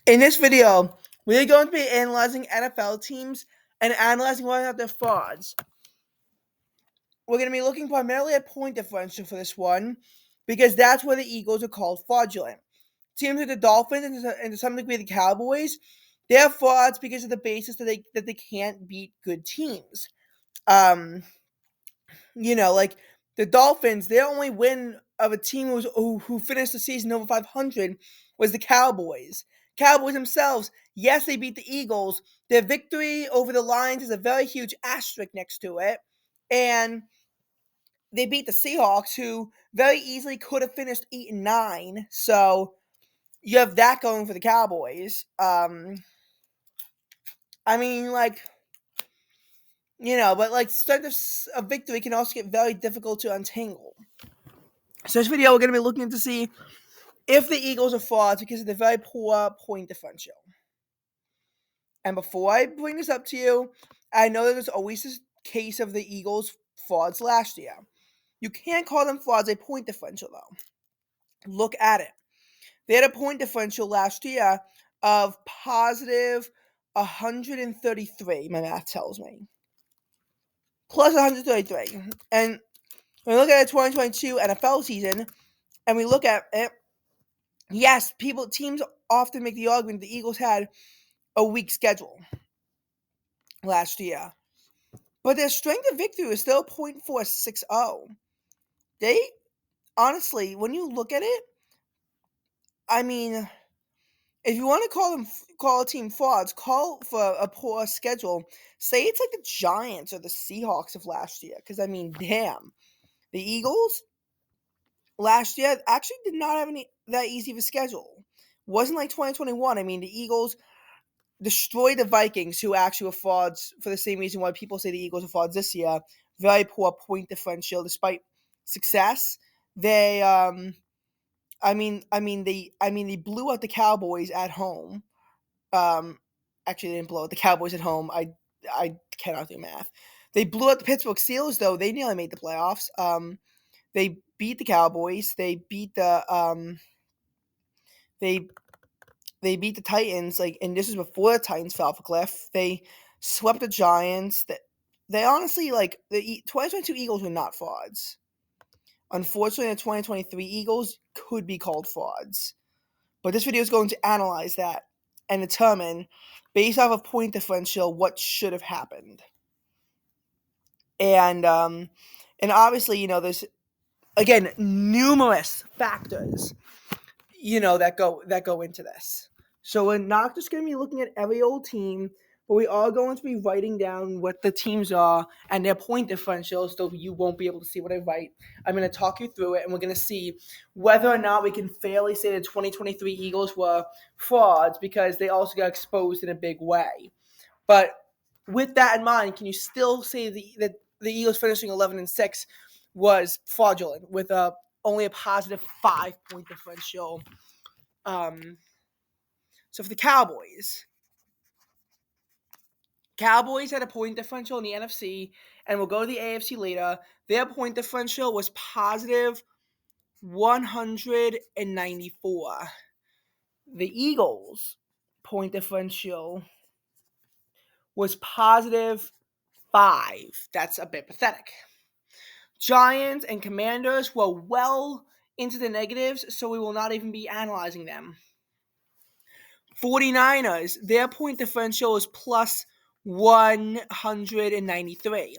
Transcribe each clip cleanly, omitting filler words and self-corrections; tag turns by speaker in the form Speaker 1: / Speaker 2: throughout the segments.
Speaker 1: In this video, we're going to be analyzing NFL teams and analyzing whether or not they're frauds. We're going to be looking primarily at point differential for this one because that's where the Eagles are called fraudulent. Teams like the Dolphins and to some degree the Cowboys, they're frauds because of the basis that they can't beat good teams. Like the Dolphins, their only win of a team who finished the season over 500 was the Cowboys. Cowboys themselves, yes, they beat the Eagles. Their victory over the Lions is a very huge asterisk next to it. And they beat the Seahawks, who very easily could have finished 8-9. So you have that going for the Cowboys. But strength of victory can also get very difficult to untangle. So this video, we're going to be looking to see if the Eagles are frauds because of the very poor point differential. And before I bring this up to you, I know that there's always this case of the Eagles frauds last year. You can't call them frauds a point differential, though. Look at it. They had a point differential last year of positive 133, my math tells me. Plus 133. And when we look at the 2022 NFL season, and we look at it, yes, teams often make the argument the Eagles had a weak schedule last year. But their strength of victory was still .460. They, honestly, when you look at it, if you want to call a team frauds, call for a poor schedule. Say it's like the Giants or the Seahawks of last year. Because, damn. The Eagles last year actually did not have that easy of a schedule. Wasn't like 2021. The Eagles destroyed the Vikings, who actually were frauds for the same reason why people say the Eagles are frauds this year. Very poor point differential despite success. They they blew out the Cowboys at home. Actually, they didn't blow out the Cowboys at home. I cannot do math. They blew out the Pittsburgh Steelers, though. They nearly made the playoffs. They beat the Cowboys. They beat the they beat the Titans. And this is before the Titans fell off a cliff. They swept the Giants. They honestly, the 2022 Eagles were not frauds. Unfortunately, the 2023 Eagles could be called frauds. But this video is going to analyze that and determine, based off of point differential, what should have happened. And obviously, there's, again, numerous factors, that go into this. So we're not just going to be looking at every old team, but we are going to be writing down what the teams are and their point differentials, so you won't be able to see what I write. I'm going to talk you through it, and we're going to see whether or not we can fairly say the 2023 Eagles were frauds because they also got exposed in a big way. But with that in mind, can you still say that the Eagles finishing 11-6 was fraudulent with only a positive 5-point differential? So for the Cowboys had a point differential in the NFC, and we'll go to the AFC later. Their point differential was positive 194. The Eagles' point differential was positive 5. That's a bit pathetic. Giants and Commanders were well into the negatives, so we will not even be analyzing them. 49ers, their point differential is plus 193.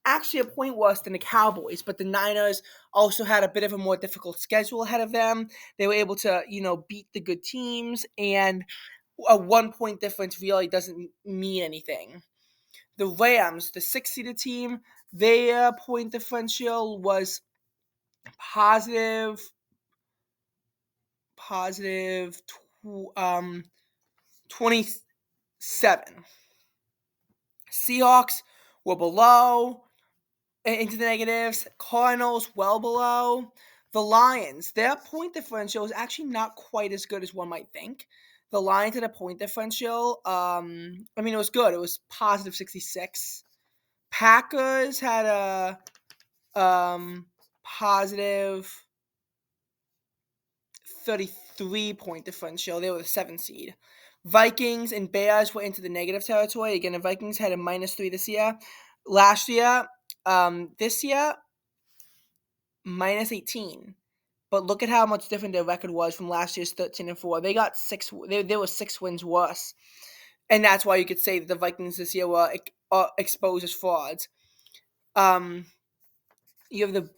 Speaker 1: Actually, a point worse than the Cowboys, but the Niners also had a bit of a more difficult schedule ahead of them. They were able to, beat the good teams, and a 1-point difference really doesn't mean anything. The Rams, the 6-seeded team, their point differential was positive 27. Seahawks were below, into the negatives. Cardinals well below. The Lions, their point differential is actually not quite as good as one might think. The Lions had a point differential. It was good. It was positive 66. Packers had a positive 33 point differential. They were the 7th seed. Vikings and Bears were into the negative territory. Again, the Vikings had a -3 this year. Last year, this year, -18. But look at how much different their record was from last year's 13-4. They got six. They were 6 wins worse, and that's why you could say that the Vikings this year were exposed as frauds. You have the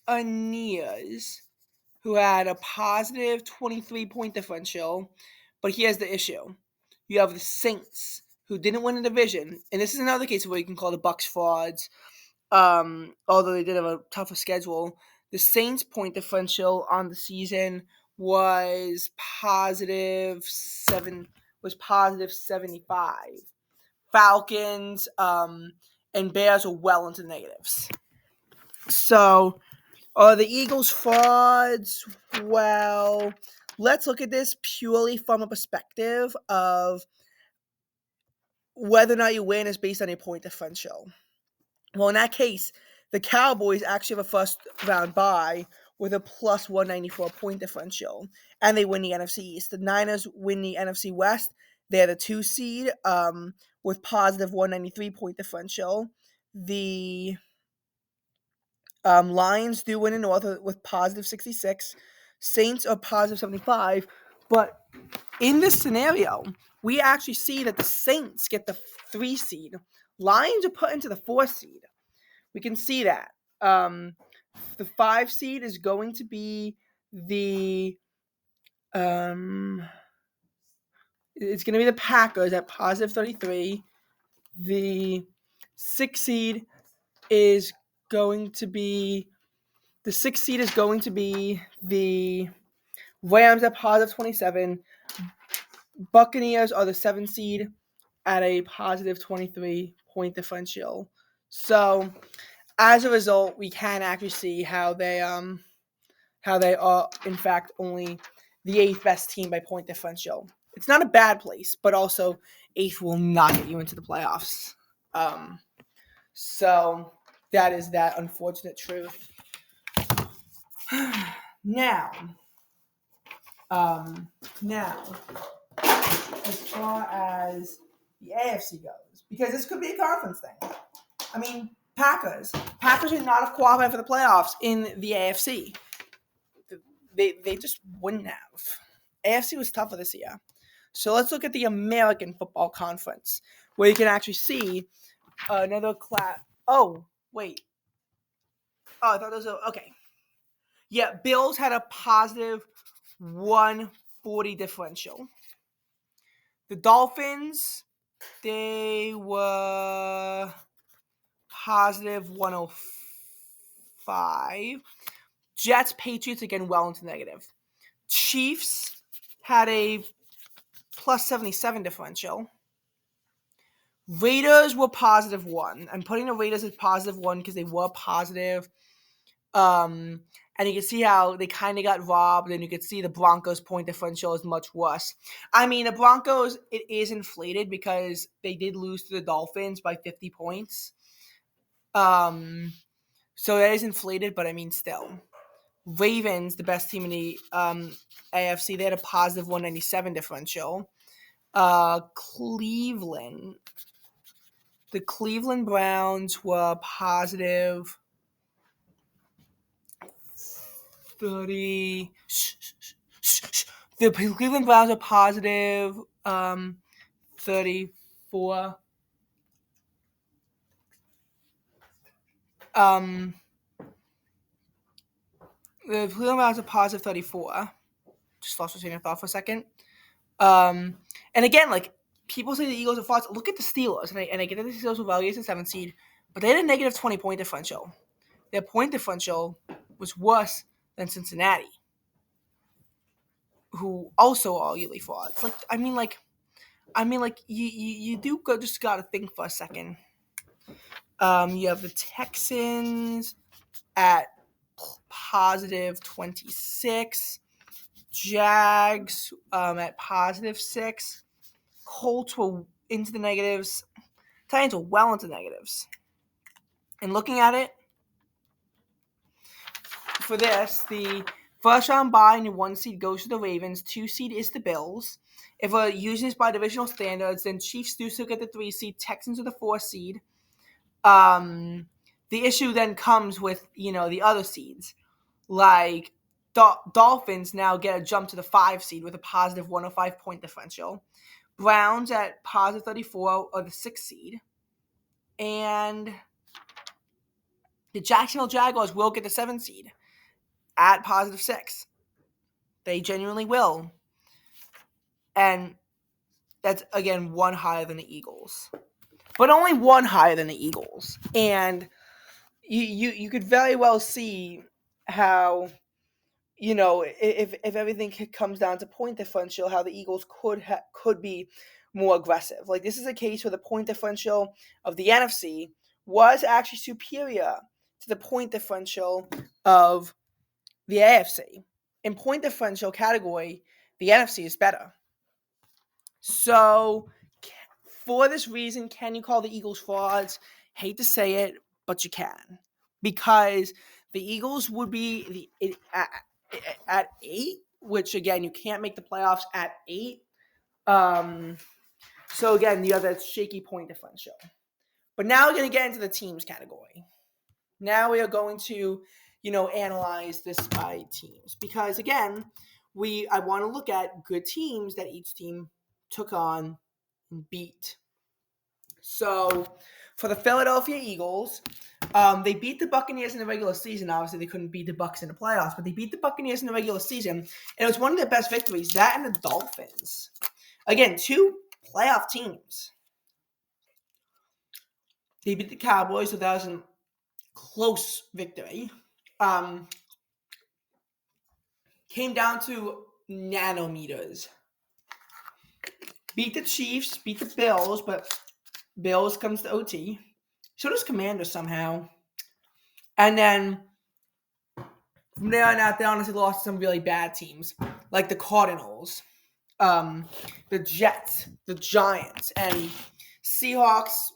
Speaker 1: Buccaneers, who had a positive 23-point differential, but here's the issue: you have the Saints, who didn't win the division, and this is another case where you can call the Bucs frauds. Although they did have a tougher schedule. The Saints' point differential on the season was positive 75. Falcons and Bears are well into the negatives. So, are the Eagles frauds? Well, let's look at this purely from a perspective of whether or not you win is based on your point differential. Well, in that case, the Cowboys actually have a first-round bye with a plus 194 point differential, and they win the NFC East. The Niners win the NFC West. They're the 2 seed with positive 193 point differential. The Lions do win the North with positive 66. Saints are positive 75. But in this scenario, we actually see that the Saints get the 3 seed. Lions are put into the 4 seed. We can see that. The 5 seed is going to be the it's going to be the Packers at positive 33. The 6 seed is going to be the Rams at positive 27. Buccaneers are the 7 seed at a positive 23 point differential. So, as a result, we can actually see how they are, in fact, only the 8th best team by point differential. It's not a bad place, but also 8th will not get you into the playoffs. So that is that unfortunate truth. Now, as far as the AFC goes, because this could be a conference thing. I mean, Packers would not have qualified for the playoffs in the AFC. They just wouldn't have. AFC was tougher this year. So let's look at the American Football Conference, where you can actually see another class. Oh, wait. Oh, I thought those were okay. Yeah, Bills had a positive 140 differential. The Dolphins, they were positive 105. Jets, Patriots, again, well into negative. Chiefs had a plus 77 differential. Raiders were positive 1. I'm putting the Raiders as positive 1 because they were positive. And you can see how they kind of got robbed, and you can see the Broncos' point differential is much worse. I mean, the Broncos, it is inflated because they did lose to the Dolphins by 50 points. So that is inflated, but I mean, still. Ravens, the best team in the AFC, they had a positive 197 differential. Cleveland, the Cleveland Browns were positive 30. The Cleveland Browns are positive 34. The Cleveland Browns are positive 34. Just lost my train of thought for a second. And again, like, people say the Eagles are frauds. Look at the Steelers, and I get that the Steelers were valued as a 7th seed, but they had a negative 20 point differential. Their point differential was worse than Cincinnati, who also are arguably frauds. You do just gotta think for a second. You have the Texans at positive 26, Jags at positive 6, Colts were into the negatives, Titans were well into the negatives. And looking at it, for this, the first round bye and the 1 seed goes to the Ravens, 2 seed is the Bills. If we're using this by divisional standards, then Chiefs do still get the 3 seed, Texans are the 4 seed. The issue then comes with, the other seeds. Like, Dolphins now get a jump to the 5 seed with a positive 105 point differential. Browns at positive 34 are the 6 seed. And the Jacksonville Jaguars will get the 7 seed at positive 6. They genuinely will. And that's, again, one higher than the Eagles. But only one higher than the Eagles. And you could very well see how, if everything comes down to point differential, how the Eagles could be more aggressive. Like, this is a case where the point differential of the NFC was actually superior to the point differential of the AFC. In point differential category, the NFC is better. So, for this reason, can you call the Eagles frauds? Hate to say it, but you can. Because the Eagles would be at 8, which, again, you can't make the playoffs at 8. So, again, you have that shaky point differential. But now we're going to get into the teams category. Now we are going to, analyze this by teams. Because, again, I want to look at good teams that each team took on and beat. So, for the Philadelphia Eagles, they beat the Buccaneers in the regular season. Obviously, they couldn't beat the Bucs in the playoffs, but they beat the Buccaneers in the regular season, and it was one of their best victories. That and the Dolphins. Again, 2 playoff teams. They beat the Cowboys, so that was a close victory. Came down to nanometers. Beat the Chiefs, beat the Bills, but Bills comes to OT. So does Commanders somehow. And then from there on out, they honestly lost to some really bad teams, like the Cardinals, the Jets, the Giants, and Seahawks.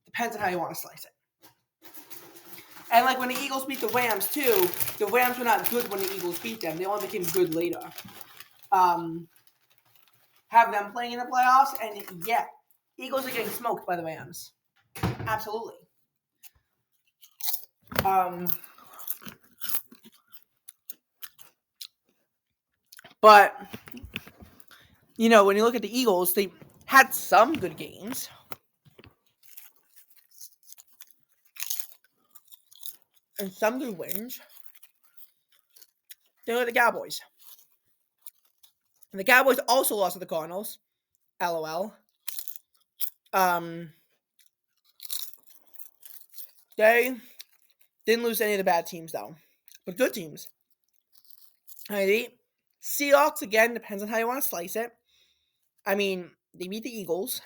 Speaker 1: Depends on how you want to slice it. And like when the Eagles beat the Rams too, the Rams were not good when the Eagles beat them. They only became good later. Have them playing in the playoffs, and yeah, Eagles are getting smoked by the Rams. Absolutely. But, when you look at the Eagles, they had some good games. And some good wins. Then look at the Cowboys. And the Cowboys also lost to the Cardinals. LOL. They didn't lose any of the bad teams, though. But good teams. Alrighty. Seahawks, again, depends on how you want to slice it. I mean, they beat the Eagles.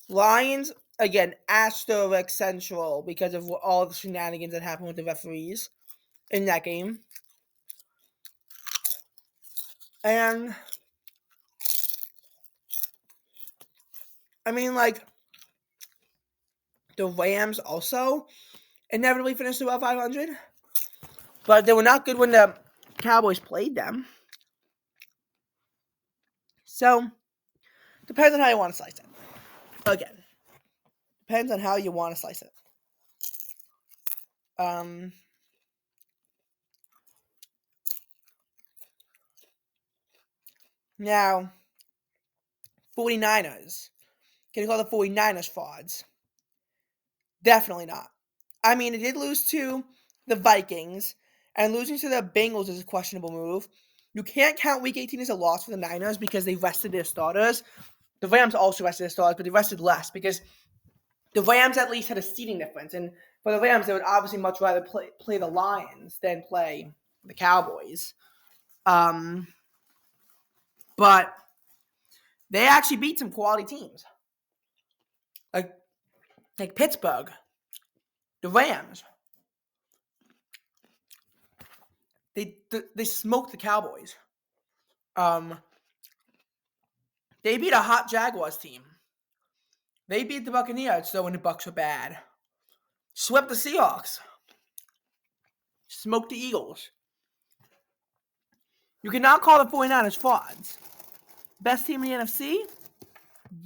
Speaker 1: Lions, again, asterisk central because of all the shenanigans that happened with the referees in that game. And, I mean, like, the Rams also inevitably finished above 500. But they were not good when the Cowboys played them. So, depends on how you want to slice it. Again, depends on how you want to slice it. Now, 49ers. Can you call the 49ers frauds? Definitely not. I mean, it did lose to the Vikings, and losing to the Bengals is a questionable move. You can't count Week 18 as a loss for the Niners because they rested their starters. The Rams also rested their starters, but they rested less because the Rams at least had a seeding difference. And for the Rams, they would obviously much rather play the Lions than play the Cowboys. But they actually beat some quality teams. Like Pittsburgh, the Rams. They smoked the Cowboys. They beat a hot Jaguars team. They beat the Buccaneers, though, when the Bucs were bad. Swept the Seahawks. Smoked the Eagles. You cannot call the 49ers frauds. Best team in the NFC?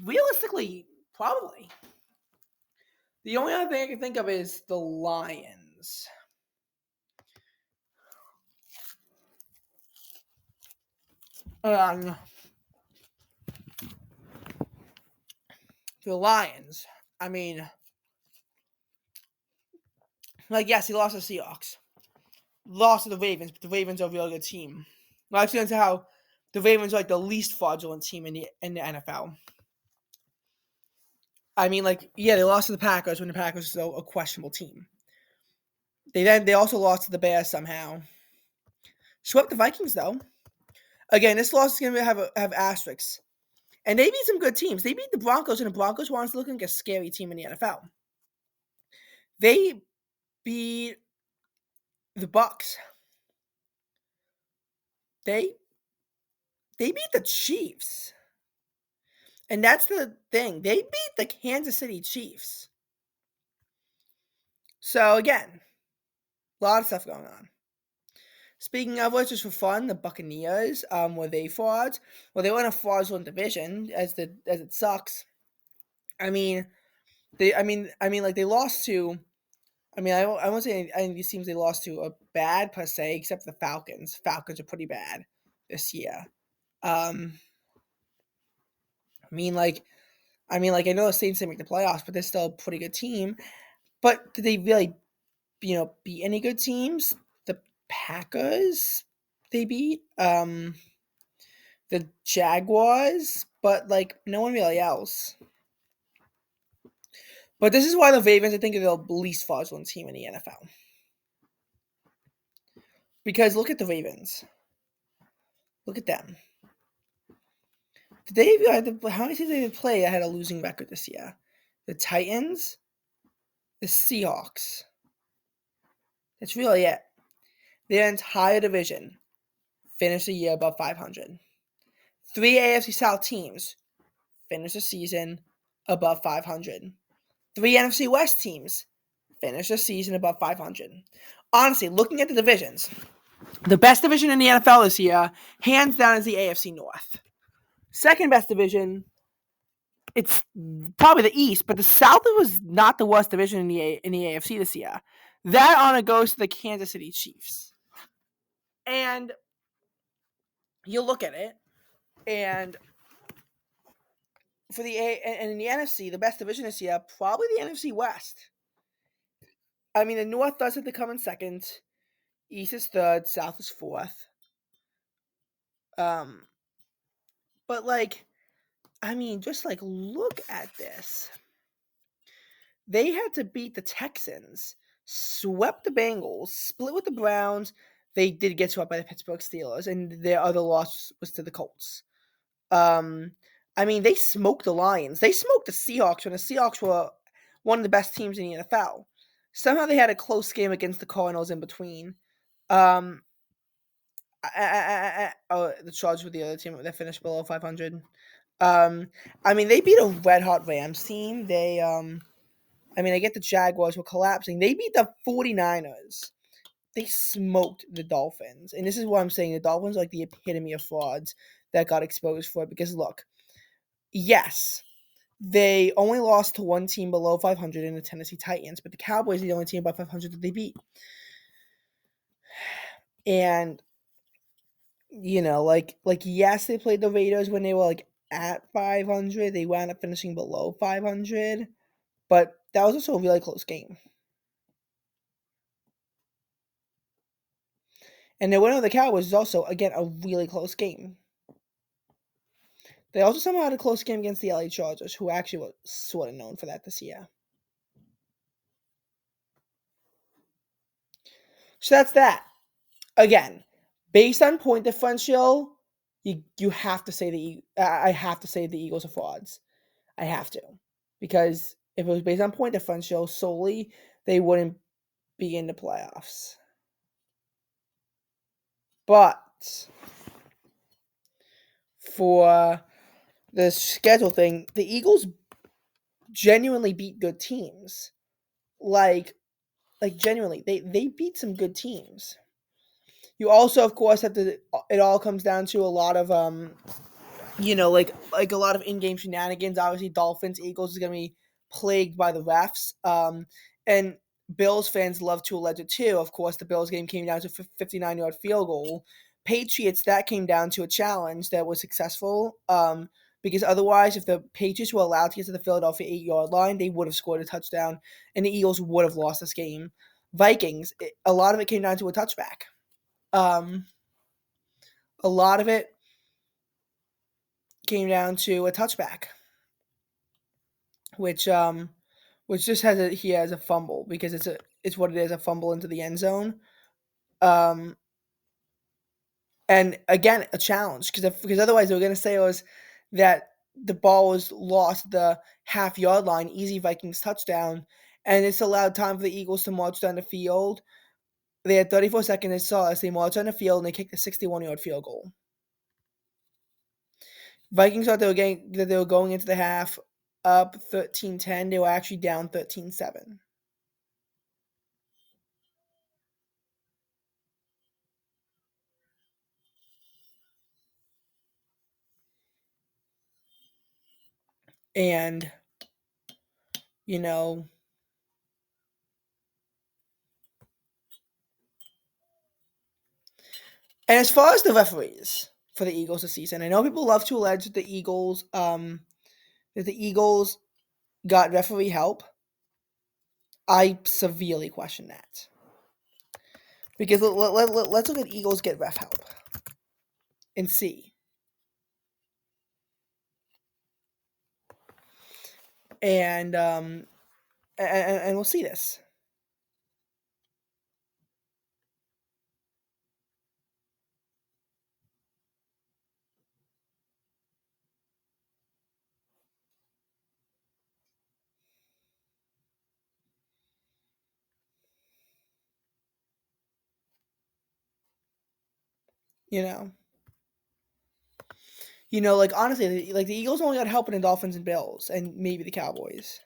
Speaker 1: Realistically, probably. The only other thing I can think of is the Lions. The Lions. I mean, yes, he lost to the Seahawks. Lost to the Ravens, but the Ravens are a really good team. Well, I've seen into how the Ravens are the least fraudulent team in the NFL. I mean, they lost to the Packers when the Packers are still a questionable team. They also lost to the Bears somehow. Swept the Vikings though. Again, this loss is going to have asterisks. And they beat some good teams. They beat the Broncos, and the Broncos were looking like a scary team in the NFL. They beat the Bucks. They beat the Chiefs. And that's the thing. They beat the Kansas City Chiefs. So, again, a lot of stuff going on. Speaking of which, just for fun, the Buccaneers, were they frauds? Well, they were in a fraudulent division, as it sucks. I mean, they lost to. I mean, I won't say any of these teams they lost to are bad per se, except the Falcons. Falcons are pretty bad this year. I know the Saints didn't make the playoffs, but they're still a pretty good team. But did they really, beat any good teams? The Packers, they beat. The Jaguars, but no one really else. But this is why the Ravens, I think, are the least fraudulent team in the NFL. Because look at the Ravens. Look at them. How many teams did they play that had a losing record this year? The Titans, the Seahawks. That's really it. Their entire division finished the year above 500. 3 AFC South teams finished the season above 500. 3 NFC West teams finished the season above 500. Honestly, looking at the divisions, the best division in the NFL this year, hands down, is the AFC North. Second best division, it's probably the East, but the South was not the worst division in the AFC this year. That honor goes to the Kansas City Chiefs. And you look at it, and in the NFC, the best division this year, probably the NFC West. I mean, the North does have to come in second. East is third. South is fourth. But just look at this. They had to beat the Texans, swept the Bengals, split with the Browns. They did get swept by the Pittsburgh Steelers, and their other loss was to the Colts. They smoked the Lions. They smoked the Seahawks when the Seahawks were one of the best teams in the NFL. Somehow they had a close game against the Cardinals in between. The Chargers were the other team that finished below 500. They beat a red-hot Rams team. I get the Jaguars were collapsing. They beat the 49ers. They smoked the Dolphins. And this is what I'm saying. The Dolphins are the epitome of frauds that got exposed for it. Because, look, yes, they only lost to one team below 500 in the Tennessee Titans. But the Cowboys are the only team above 500 that they beat. And, yes, they played the Raiders when they were, at 500. They wound up finishing below 500. But that was also a really close game. And the winner of the Cowboys is also, again, a really close game. They also somehow had a close game against the LA Chargers, who actually were sort of known for that this year. So that's that. Again, based on point differential, you have to say I have to say the Eagles are frauds. I have to. Because if it was based on point differential solely, they wouldn't be in the playoffs. But for the schedule thing, the Eagles genuinely beat good teams. Genuinely, they beat some good teams. You also, of course, have to. It all comes down to a lot of like a lot of in-game shenanigans. Obviously, Dolphins Eagles is gonna be plagued by the refs. And Bills fans love to allege it too. Of course, the Bills game came down to a 59-yard field goal. Patriots, that came down to a challenge that was successful. Because otherwise, if the Patriots were allowed to get to the Philadelphia 8-yard line, they would have scored a touchdown, and the Eagles would have lost this game. Vikings, a lot of it came down to a touchback. Um, a lot of it came down to a touchback, which just he has a fumble because it's what it is, a fumble into the end zone. Um, and again, a challenge because otherwise they were going to say it was that the ball was lost at the half-yard line, easy Vikings touchdown, and it's allowed time for the Eagles to march down the field. They had 34 seconds. They saw us. They marched on the field and they kicked a 61-yard field goal. Vikings thought they were going into the half up 13-10. They were actually down 13-7. And you know, and as far as the referees for the Eagles this season, I know people love to allege that the Eagles got referee help. I severely question that because let's look at Eagles get ref help and see. And and we'll see this. You know, like honestly, like the Eagles only got help in the Dolphins and Bills, and maybe the Cowboys.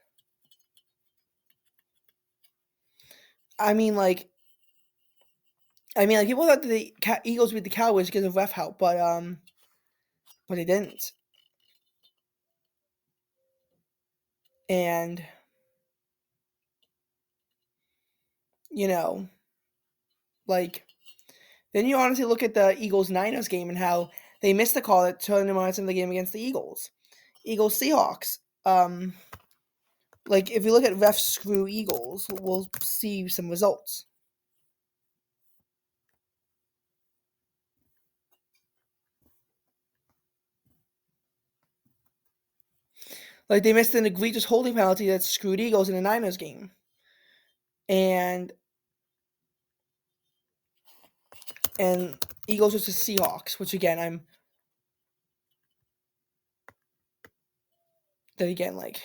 Speaker 1: I mean, like, people thought that the Eagles beat the Cowboys because of ref help, but they didn't. And you know, like, then you honestly look at the Eagles Niners game and how they missed the call that turned them on in the game against the Eagles. Eagles Seahawks. Like if you look at refs screw Eagles, we'll see some results. Like they missed an egregious holding penalty that screwed Eagles in the Niners game. And Eagles versus Seahawks, which again like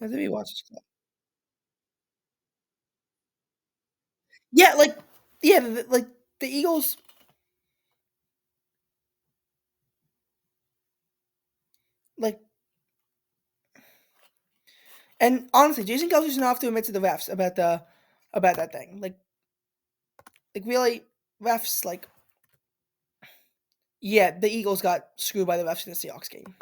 Speaker 1: I think we watched this. Yeah, like like the Eagles. Like, and honestly, Jason Kelsey's gonna have to admit to the refs about that thing. Like really, refs like, yeah, the Eagles got screwed by the refs in the Seahawks game.